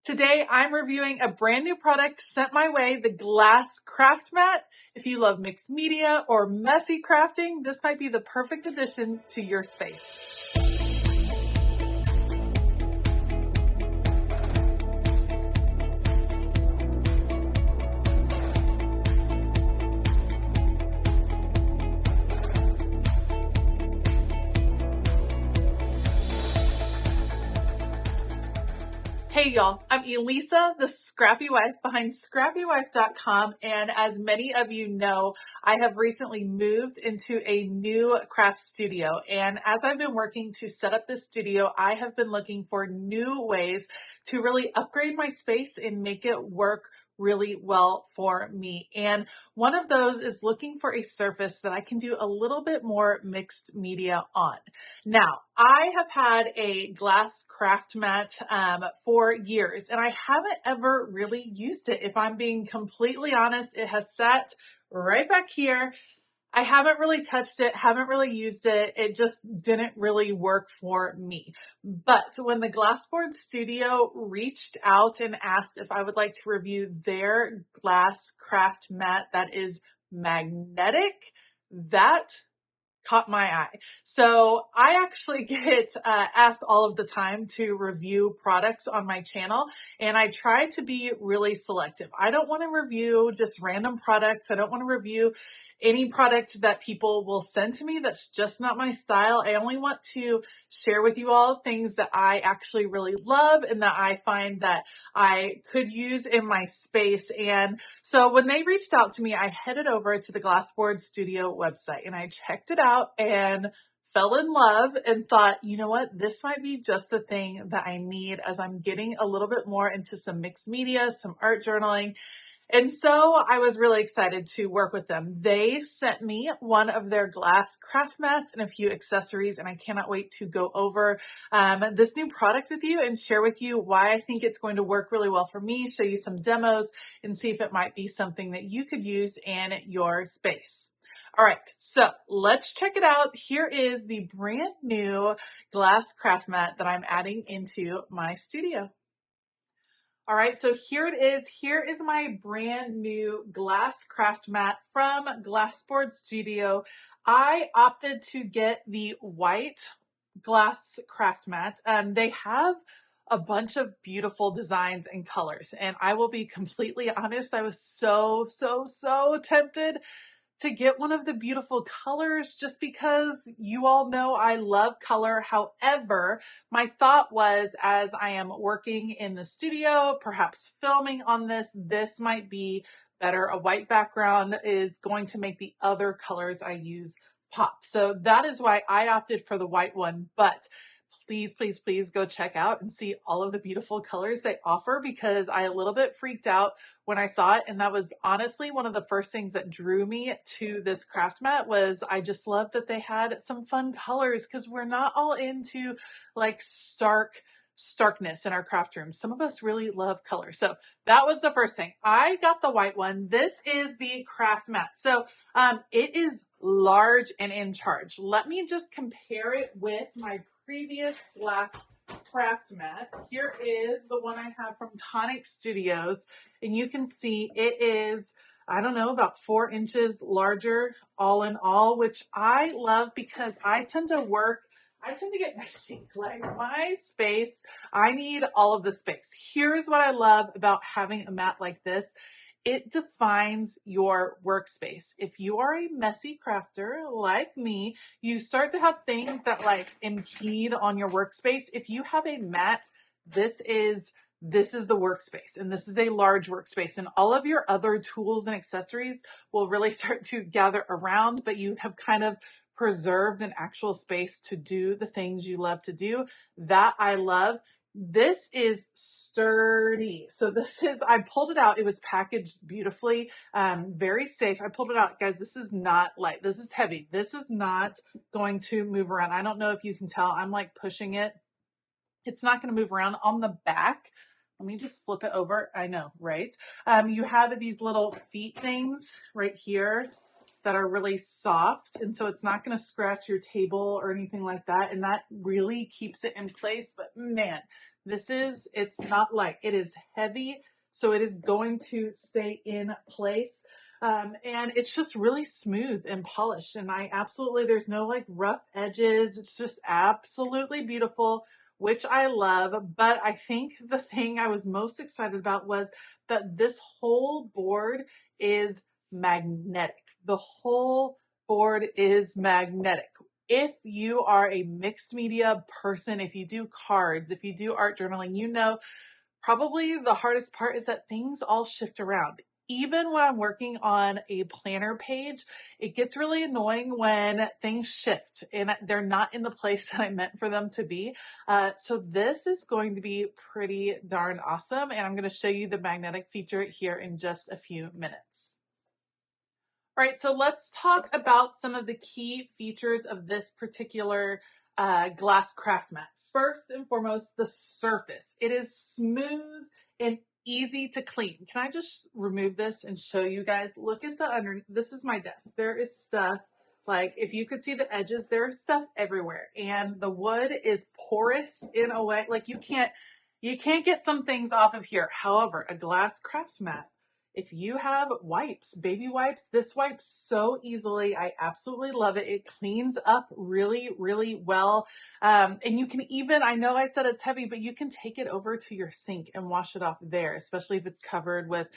Today, I'm reviewing a brand new product sent my way, the Glass Craft Mat. If you love mixed media or messy crafting, this might be the perfect addition to your space. Hey y'all, I'm Elisa, the Scrappy Wife behind ScrappyWife.com, and as many of you know, I have recently moved into a new craft studio, and as I've been working to set up this studio, I have been looking for new ways to really upgrade my space and make it work really well for me. And one of those is looking for a surface that I can do a little bit more mixed media on. Now, I have had a glass craft mat for years, and I haven't ever really used it. If I'm being completely honest, it has sat right back here. I haven't really touched it, haven't really used it. It just didn't really work for me. But when the Glassboard studio reached out and asked if I would like to review their glass craft mat that is magnetic, that caught my eye. So I actually get asked all of the time to review products on my channel, and I try to be really selective. I don't want to review just random products. I don't want to review any product that people will send to me. That's just not my style. I only want to share with you all things that I actually really love and that I find that I could use in my space. And so when they reached out to me, I headed over to the Glassboard Studio website and I checked it out and fell in love and thought, you know what, this might be just the thing that I need as I'm getting a little bit more into some mixed media, some art journaling. And so I was really excited to work with them. They sent me one of their glass craft mats and a few accessories, and I cannot wait to go over this new product with you and share with you why I think it's going to work really well for me, show you some demos, and see if it might be something that you could use in your space. All right, so let's check it out. Here is the brand new glass craft mat that I'm adding into my studio. All right, so here it is. Here is my brand new glass craft mat from Glassboard Studio. I opted to get the white glass craft mat. They have a bunch of beautiful designs and colors, and I will be completely honest, I was so tempted to get one of the beautiful colors just because you all know I love color. However, my thought was, as I am working in the studio, perhaps filming on this might be better. A white background is going to make the other colors I use pop. So that is why I opted for the white one, but please go check out and see all of the beautiful colors they offer, because I a little bit freaked out when I saw it. And that was honestly one of the first things that drew me to this craft mat. Was I just loved that they had some fun colors, because we're not all into like starkness in our craft rooms. Some of us really love color. So that was the first thing. I got the white one. This is the craft mat. So it is large and in charge. Let me just compare it with my previous glass craft mat. Here is the one I have from Tonic Studios, and you can see it is, I don't know, about 4 inches larger all in all, which I love because I tend to get messy. Like my space, I need all of the space. Here's what I love about having a mat like this. It defines your workspace. If you are a messy crafter like me, you start to have things that like impede on your workspace. If you have a mat, this is the workspace, and this is a large workspace, and all of your other tools and accessories will really start to gather around, but you have kind of preserved an actual space to do the things you love to do. That I love. This is sturdy. So I pulled it out. It was packaged beautifully, very safe. I pulled it out. Guys, this is not light. This is heavy. This is not going to move around. I don't know if you can tell. I'm like pushing it. It's not going to move around. On the back, let me just flip it over. I know, right? You have these little feet things right here that are really soft, and so it's not going to scratch your table or anything like that, and that really keeps it in place. But man, It's not light, it is heavy. So it is going to stay in place. And it's just really smooth and polished. And there's no like rough edges. It's just absolutely beautiful, which I love. But I think the thing I was most excited about was that this whole board is magnetic. The whole board is magnetic. If you are a mixed media person, if you do cards, if you do art journaling, you know probably the hardest part is that things all shift around. Even when I'm working on a planner page, it gets really annoying when things shift and they're not in the place that I meant for them to be. So this is going to be pretty darn awesome. And I'm going to show you the magnetic feature here in just a few minutes. All right, so let's talk about some of the key features of this particular glass craft mat. First and foremost, the surface. It is smooth and easy to clean. Can I just remove this and show you guys? Look at the underneath. This is my desk. There is stuff, like if you could see the edges, there is stuff everywhere. And the wood is porous in a way, like you can't get some things off of here. However, a glass craft mat, if you have wipes, baby wipes, this wipes so easily. I absolutely love it. It cleans up really, really well. And you can even, I know I said it's heavy, but you can take it over to your sink and wash it off there, especially if it's covered with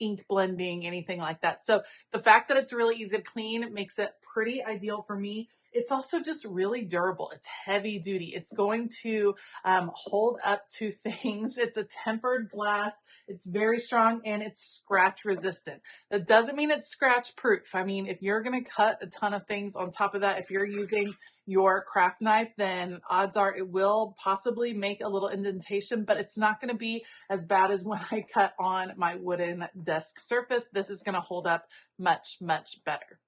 ink blending, anything like that. So the fact that it's really easy to clean makes it pretty ideal for me. It's also just really durable. It's heavy duty. It's going to hold up to things. It's a tempered glass. It's very strong and it's scratch resistant. That doesn't mean it's scratch proof. I mean, if you're going to cut a ton of things on top of that, if you're using your craft knife, then odds are it will possibly make a little indentation, but it's not going to be as bad as when I cut on my wooden desk surface. This is going to hold up much, much better.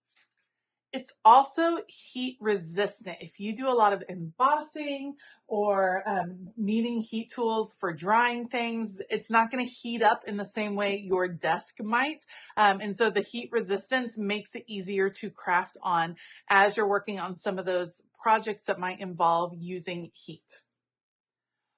It's also heat resistant. If you do a lot of embossing or needing heat tools for drying things, it's not going to heat up in the same way your desk might. And so the heat resistance makes it easier to craft on as you're working on some of those projects that might involve using heat.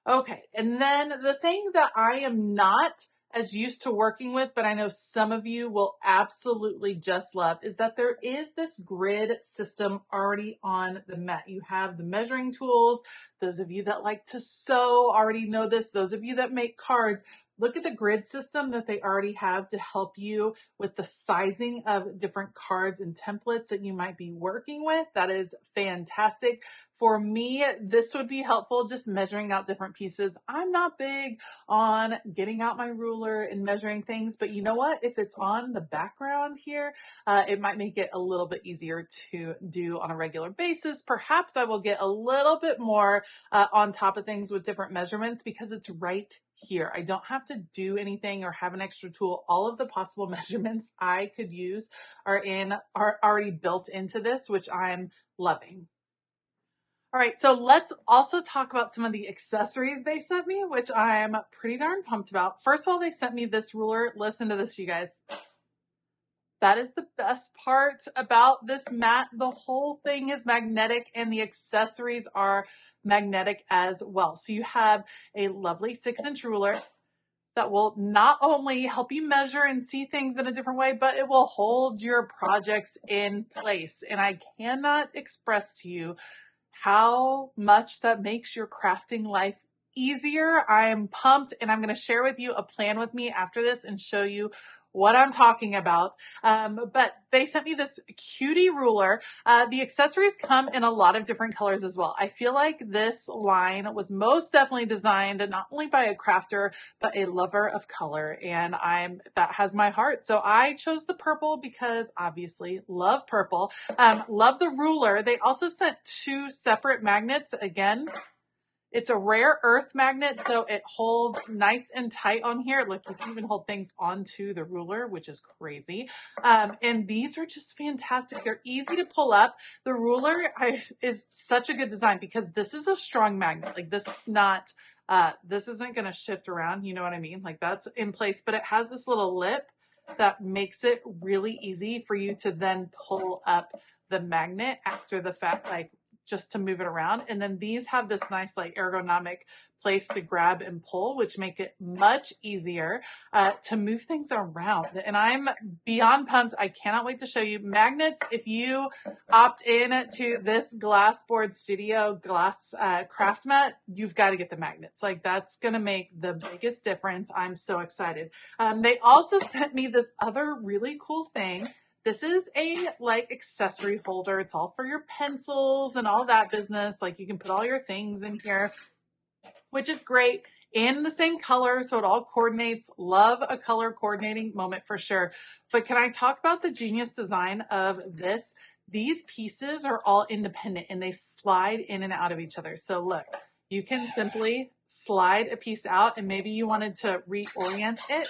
Okay, and then the thing that I am not as used to working with, but I know some of you will absolutely just love, is that there is this grid system already on the mat. You have the measuring tools. Those of you that like to sew already know this. Those of you that make cards, look at the grid system that they already have to help you with the sizing of different cards and templates that you might be working with. That is fantastic. For me, this would be helpful, just measuring out different pieces. I'm not big on getting out my ruler and measuring things, but you know what? If it's on the background here, it might make it a little bit easier to do on a regular basis. Perhaps I will get a little bit more on top of things with different measurements because it's right here. I don't have to do anything or have an extra tool. All of the possible measurements I could use are already built into this, which I'm loving. All right, so let's also talk about some of the accessories they sent me, which I'm pretty darn pumped about. First of all, they sent me this ruler. Listen to this, you guys. That is the best part about this mat. The whole thing is magnetic and the accessories are magnetic as well. So you have a lovely 6-inch ruler that will not only help you measure and see things in a different way, but it will hold your projects in place. And I cannot express to you how much that makes your crafting life easier. I'm pumped and I'm going to share with you a plan with me after this and show you what I'm talking about. But they sent me this cutie ruler. The accessories come in a lot of different colors as well. I feel like this line was most definitely designed not only by a crafter, but a lover of color. And that has my heart. So I chose the purple because obviously love purple. Love the ruler. They also sent 2 separate magnets. Again, it's a rare earth magnet, so it holds nice and tight on here. Look, you can even hold things onto the ruler, which is crazy. And these are just fantastic. They're easy to pull up. The ruler is such a good design because this is a strong magnet. Like this is not, this isn't going to shift around. You know what I mean? Like that's in place, but it has this little lip that makes it really easy for you to then pull up the magnet after the fact, like just to move it around. And then these have this nice like ergonomic place to grab and pull, which make it much easier to move things around. And I'm beyond pumped. I cannot wait to show you magnets. If you opt in to this Glassboard Studio glass craft mat, you've got to get the magnets. Like that's going to make the biggest difference. I'm so excited. They also sent me this other really cool thing. This is a like accessory holder. It's all for your pencils and all that business. Like you can put all your things in here, which is great, in the same color, so it all coordinates. Love a color coordinating moment for sure. But can I talk about the genius design of this? These pieces are all independent and they slide in and out of each other. So look, you can simply slide a piece out, and maybe you wanted to reorient it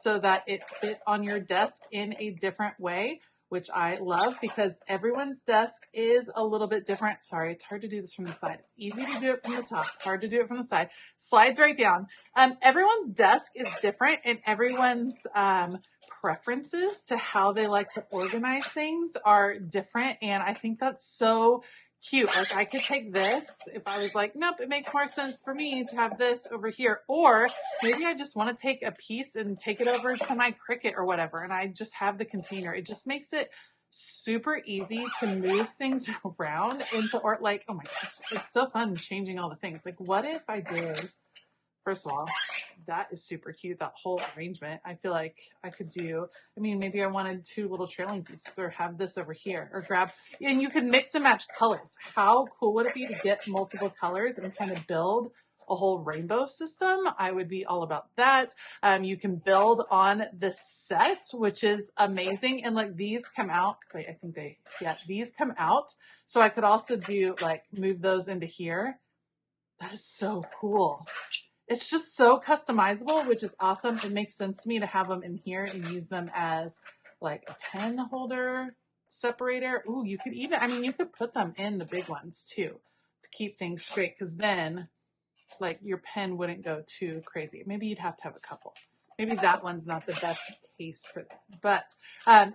so that it fit on your desk in a different way, which I love because everyone's desk is a little bit different. Sorry, it's hard to do this from the side. It's easy to do it from the top, hard to do it from the side. Slides right down. Everyone's desk is different, and everyone's preferences to how they like to organize things are different. And I think that's so cute. Like I could take this if I was like, nope, it makes more sense for me to have this over here. Or maybe I just want to take a piece and take it over to my Cricut or whatever. And I just have the container. It just makes it super easy to move things around into, or like, oh my gosh, it's so fun changing all the things. Like what if I did, first of all, that is super cute, that whole arrangement. I feel like I could do, I mean, maybe I wanted 2 little trailing pieces, or have this over here, or grab, and you can mix and match colors. How cool would it be to get multiple colors and kind of build a whole rainbow system? I would be all about that. You can build on the set, which is amazing. And like these come out, wait, I think these come out. So I could also do like, move those into here. That is so cool. It's just so customizable, which is awesome. It makes sense to me to have them in here and use them as like a pen holder separator. Ooh, you could even, I mean, you could put them in the big ones too to keep things straight, because then like your pen wouldn't go too crazy. Maybe you'd have to have a couple. Maybe that one's not the best case for that, but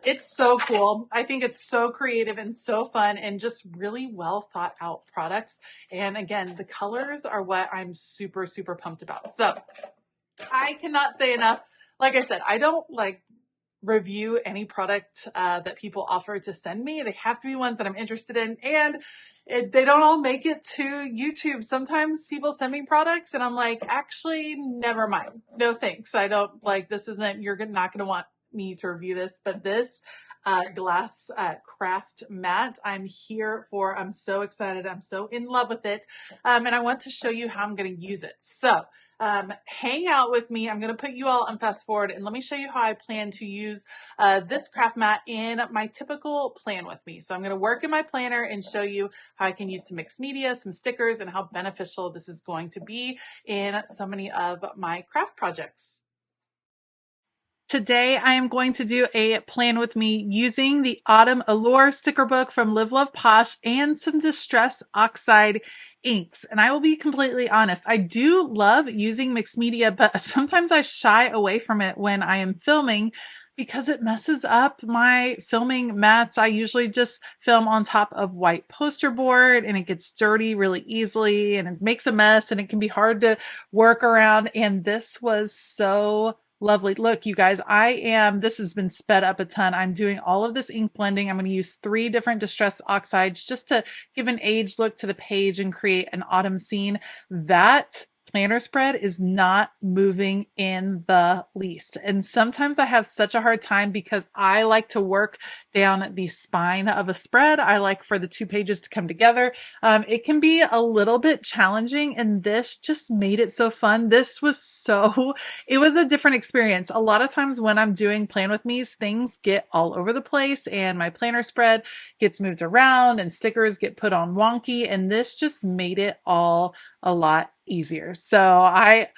it's so cool. I think it's so creative and so fun, and just really well thought out products. And again, the colors are what I'm super, super pumped about. So I cannot say enough. Like I said, I don't like review any product that people offer to send me. They have to be ones that I'm interested in, and they don't all make it to YouTube. Sometimes people send me products and I'm like, actually, never mind. No thanks. I don't like, this isn't, you're not going to want me to review this, but this glass craft mat I'm here for. I'm so excited. I'm so in love with it. And I want to show you how I'm going to use it. So hang out with me. I'm going to put you all on fast forward, and let me show you how I plan to use this craft mat in my typical plan with me. So I'm going to work in my planner and show you how I can use some mixed media, some stickers, and how beneficial this is going to be in so many of my craft projects. Today, I am going to do a plan with me using the Autumn Allure sticker book from Live Love Posh and some Distress Oxide inks. And I will be completely honest, I do love using mixed media, but sometimes I shy away from it when I am filming because it messes up my filming mats. I usually just film on top of white poster board, and it gets dirty really easily and it makes a mess, and it can be hard to work around. And this was so lovely. Look, you guys, this has been sped up a ton. I'm doing all of this ink blending. I'm going to use 3 different Distress Oxides just to give an aged look to the page and create an autumn scene. That planner spread is not moving in the least. And sometimes I have such a hard time because I like to work down the spine of a spread. I like for the 2 pages to come together. It can be a little bit challenging, and this just made it so fun. It was a different experience. A lot of times when I'm doing plan with me's, things get all over the place and my planner spread gets moved around and stickers get put on wonky, and this just made it all a lot easier. So I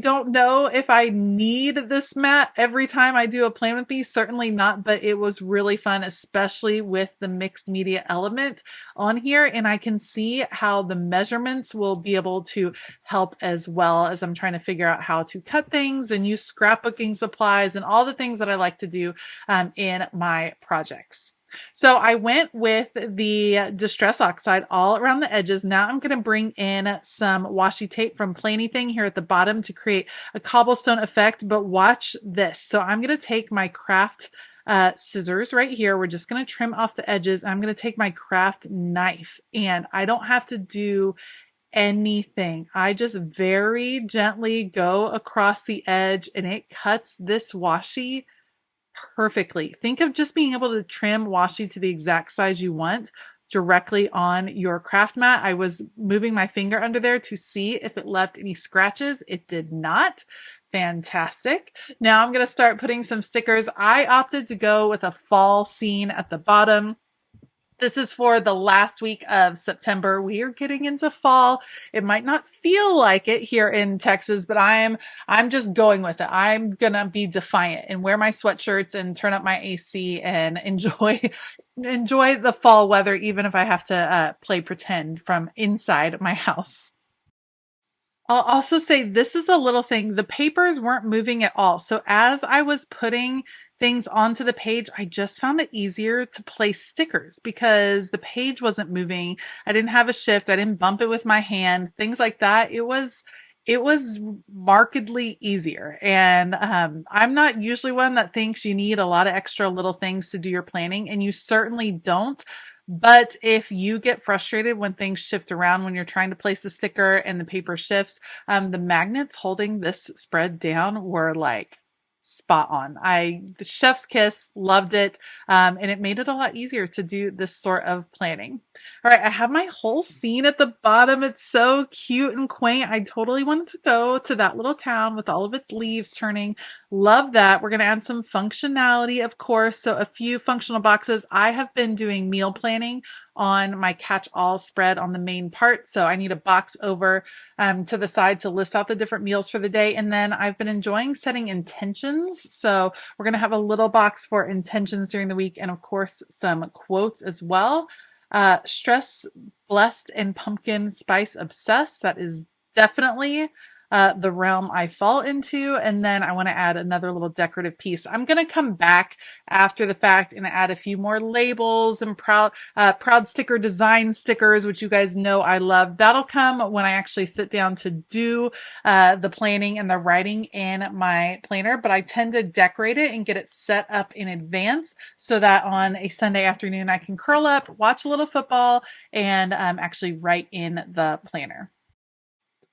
don't know if I need this mat every time I do a plan with me, certainly not, but it was really fun, especially with the mixed media element on here. And I can see how the measurements will be able to help as well as I'm trying to figure out how to cut things and use scrapbooking supplies and all the things that I like to do in my projects. So I went with the Distress Oxide all around the edges. Now I'm going to bring in some washi tape from Planything here at the bottom to create a cobblestone effect, but watch this. So I'm going to take my craft scissors right here. We're just going to trim off the edges. I'm going to take my craft knife, and I don't have to do anything. I just very gently go across the edge and it cuts this washi perfectly. Think of just being able to trim washi to the exact size you want directly on your craft mat. I was moving my finger under there to see if it left any scratches. It did not. Fantastic. Now I'm going to start putting some stickers. I opted to go with a fall scene at the bottom. This is for the last week of September. We are getting into fall. It might not feel like it here in Texas, but I'm just going with it. I'm gonna be defiant and wear my sweatshirts and turn up my AC and enjoy the fall weather, even if I have to play pretend from inside my house. I'll also say this is a little thing. The papers weren't moving at all. So as I was putting things onto the page, I just found it easier to place stickers because the page wasn't moving. I didn't have a shift. I didn't bump it with my hand, things like that. It was markedly easier. And I'm not usually one that thinks you need a lot of extra little things to do your planning, and you certainly don't. But if you get frustrated when things shift around when you're trying to place a sticker and the paper shifts, the magnets holding this spread down were like spot on. The chef's kiss, loved it. And it made it a lot easier to do this sort of planning. All right, I have my whole scene at the bottom. It's so cute and quaint. I totally wanted to go to that little town with all of its leaves turning. Love that. We're going to add some functionality, of course. So a few functional boxes. I have been doing meal planning on my catch-all spread on the main part. So I need a box over to the side to list out the different meals for the day. And then I've been enjoying setting intentions. So we're going to have a little box for intentions during the week. And of course, some quotes as well. Stress, blessed, and pumpkin spice obsessed. That is definitely the realm I fall into. And then I want to add another little decorative piece. I'm going to come back after the fact and add a few more labels and proud sticker design stickers, which you guys know I love. That'll come when I actually sit down to do the planning and the writing in my planner, but I tend to decorate it and get it set up in advance so that on a Sunday afternoon I can curl up, watch a little football, and actually write in the planner.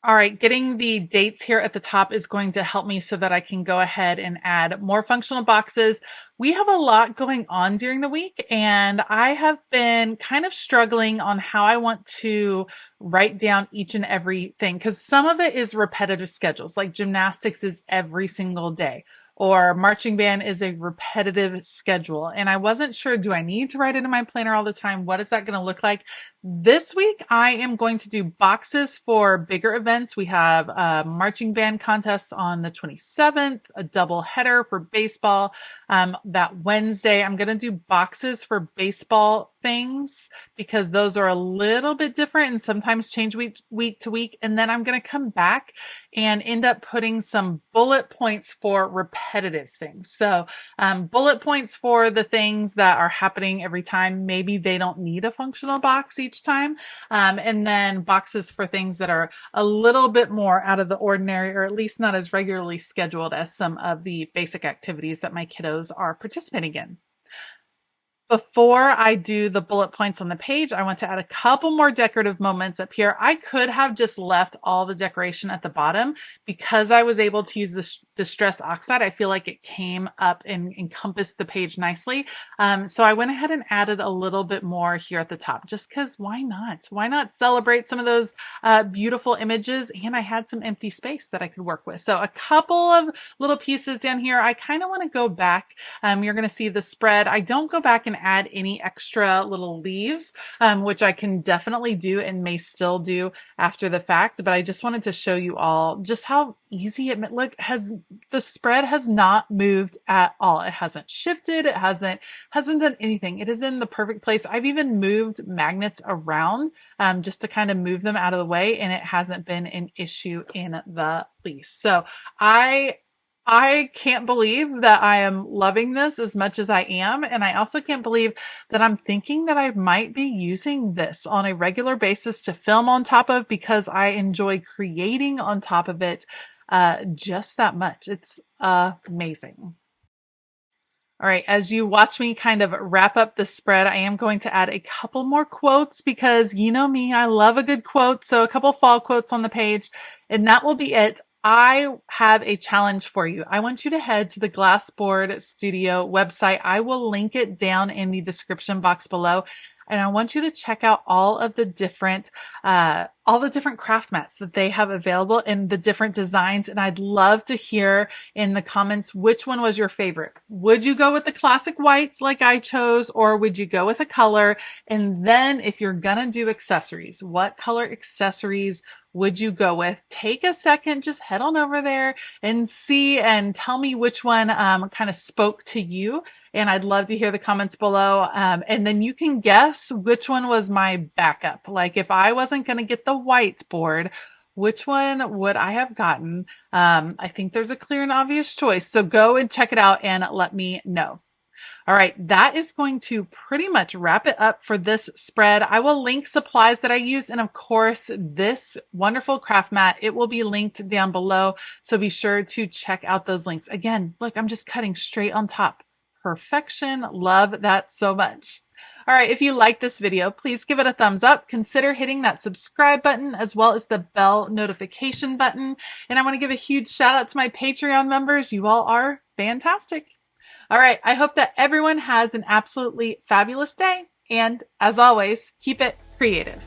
All right, getting the dates here at the top is going to help me so that I can go ahead and add more functional boxes. We have a lot going on during the week, and I have been kind of struggling on how I want to write down each and everything because some of it is repetitive schedules, like gymnastics is every single day, or marching band is a repetitive schedule. And I wasn't sure, do I need to write it in my planner all the time? What is that going to look like? This week, I am going to do boxes for bigger events. We have a marching band contest on the 27th, a double header for baseball. That Wednesday, I'm going to do boxes for baseball things because those are a little bit different and sometimes change week to week. And then I'm going to come back and end up putting some bullet points for repetitive things. So bullet points for the things that are happening every time. Maybe they don't need a functional box each time. And then boxes for things that are a little bit more out of the ordinary, or at least not as regularly scheduled as some of the basic activities that my kiddos are participating in. Before I do the bullet points on the page, I want to add a couple more decorative moments up here. I could have just left all the decoration at the bottom because I was able to use this Distress Oxide. I feel like it came up and encompassed the page nicely. So I went ahead and added a little bit more here at the top just because why not? Why not celebrate some of those beautiful images? And I had some empty space that I could work with. So a couple of little pieces down here. I kind of want to go back. You're going to see the spread. I don't go back and add any extra little leaves, which I can definitely do and may still do after the fact. But I just wanted to show you all just how easy it look. The spread has not moved at all. It hasn't shifted. It hasn't done anything. It is in the perfect place. I've even moved magnets around just to kind of move them out of the way, and it hasn't been an issue in the least. So I I can't believe that I am loving this as much as I am. And I also can't believe that I'm thinking that I might be using this on a regular basis to film on top of, because I enjoy creating on top of it just that much. It's amazing. All right, as you watch me kind of wrap up the spread, I am going to add a couple more quotes because you know me, I love a good quote. So a couple fall quotes on the page, and that will be it. I have a challenge for you. I want you to head to the Glassboard Studio website. I will link it down in the description box below. And I want you to check out all the different craft mats that they have available in the different designs. And I'd love to hear in the comments which one was your favorite. Would you go with the classic whites like I chose, or would you go with a color? And then if you're gonna do accessories, what color accessories would you go with? Take a second, just head on over there and see and tell me which one kind of spoke to you. And I'd love to hear the comments below. And then you can guess which one was my backup. Like if I wasn't going to get the white board, which one would I have gotten? I think there's a clear and obvious choice. So go and check it out and let me know. All right, that is going to pretty much wrap it up for this spread. I will link supplies that I used, and of course, this wonderful craft mat, it will be linked down below. So be sure to check out those links. Again, look, I'm just cutting straight on top. Perfection. Love that so much. All right, if you like this video, please give it a thumbs up. Consider hitting that subscribe button as well as the bell notification button. And I want to give a huge shout out to my Patreon members. You all are fantastic. All right, I hope that everyone has an absolutely fabulous day. And as always, keep it creative.